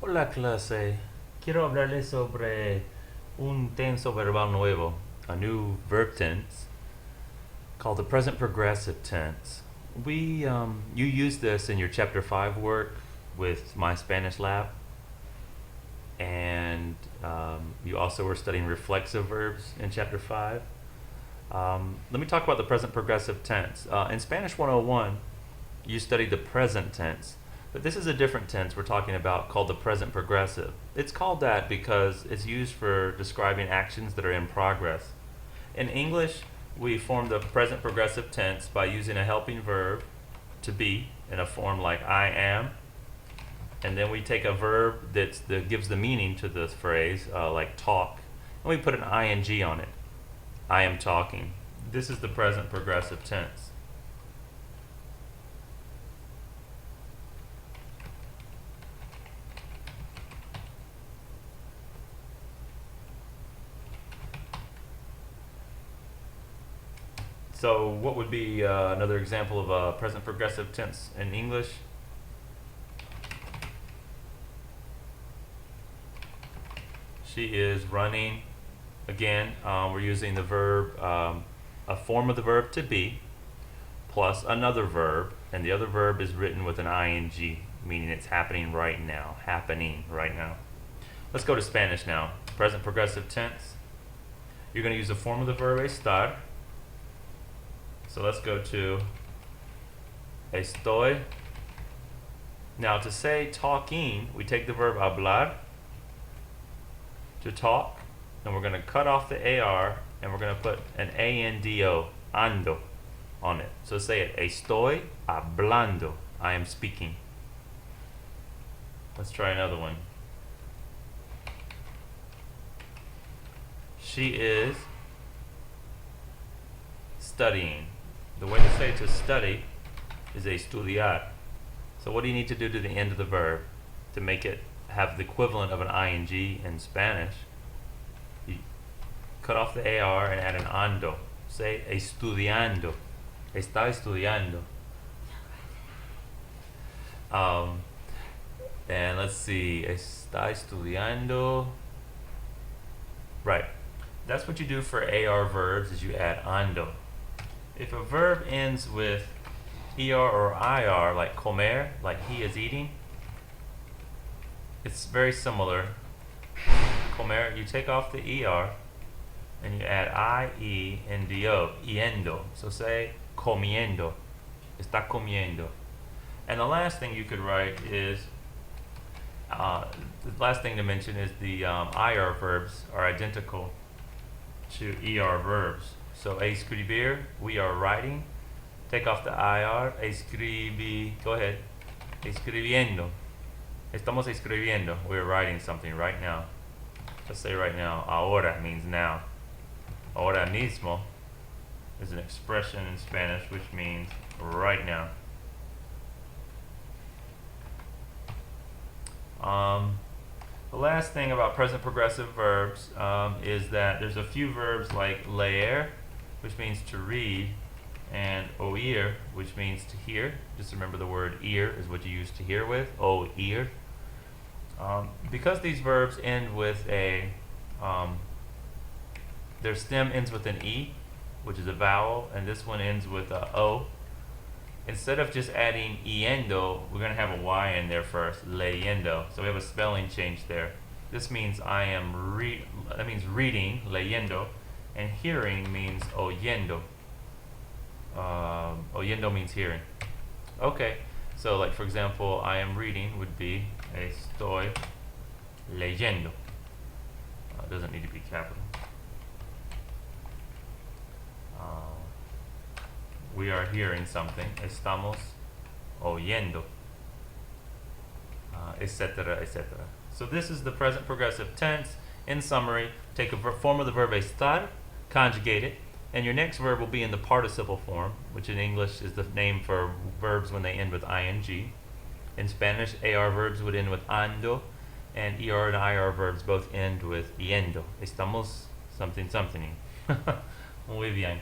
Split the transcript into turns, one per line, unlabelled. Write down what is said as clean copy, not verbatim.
Hola clase, quiero hablarles sobre un tenso verbal nuevo, a new verb tense called the present progressive tense. You use this in your chapter 5 work with My Spanish Lab, and you also were studying reflexive verbs in chapter 5. Let me talk about the present progressive tense. In Spanish 101, you studied the present tense. But this is a different tense we're talking about called the present progressive. It's called that because it's used for describing actions that are in progress. In English, we form the present progressive tense by using a helping verb, to be, in a form like I am, and then we take a verb that gives the meaning to this phrase, like talk, and we put an ing on it. I am talking. This is the present progressive tense. So what would be another example of a present progressive tense in English? She is running. Again, we're using the verb, a form of the verb to be, plus another verb, and the other verb is written with an ing, meaning it's happening right now. Let's go to Spanish now. Present progressive tense. You're going to use the form of the verb estar. So let's go to estoy. Now to say talking, we take the verb hablar, to talk, and we're going to cut off the AR and we're going to put an ANDO, ando, on it. So say it, estoy hablando, I am speaking. Let's try another one. She is studying. The way to say to study is estudiar. So what do you need to do to the end of the verb to make it have the equivalent of an ing in Spanish? You cut off the AR and add an ando. Say estudiando. Está estudiando. And let's see, está estudiando. Right. That's what you do for AR verbs, is you add ando. If a verb ends with ER or IR, like comer, like he is eating, it's very similar. Comer, you take off the ER and you add IENDO, yendo. So say comiendo, está comiendo. And the last thing you could write is, the last thing to mention is the IR verbs are identical to ER verbs. So escribir, we are writing. Take off the IR, go ahead. Escribiendo. Estamos escribiendo. We're writing something right now. Let's say right now. Ahora means now. Ahora mismo is an expression in Spanish which means right now. The last thing about present progressive verbs is that there's a few verbs like leer, which means to read, and oír, which means to hear. Just remember the word ear is what you use to hear with, oír. Because these verbs end with a, their stem ends with an E, which is a vowel, and this one ends with a O. Instead of just adding yendo, we're going to have a Y in there first, leyendo. So we have a spelling change there. This means that means reading, leyendo, and hearing means oyendo. Oyendo means hearing. Okay, so like for example, I am reading would be estoy leyendo. It doesn't need to be capital. We are hearing something. Estamos oyendo, etc., etc. So this is the present progressive tense. In summary, take a form of the verb estar, conjugate it, and your next verb will be in the participle form, which in English is the name for verbs when they end with ing. In Spanish, AR verbs would end with ando, and ER and IR verbs both end with yendo. Estamos something something. Muy bien.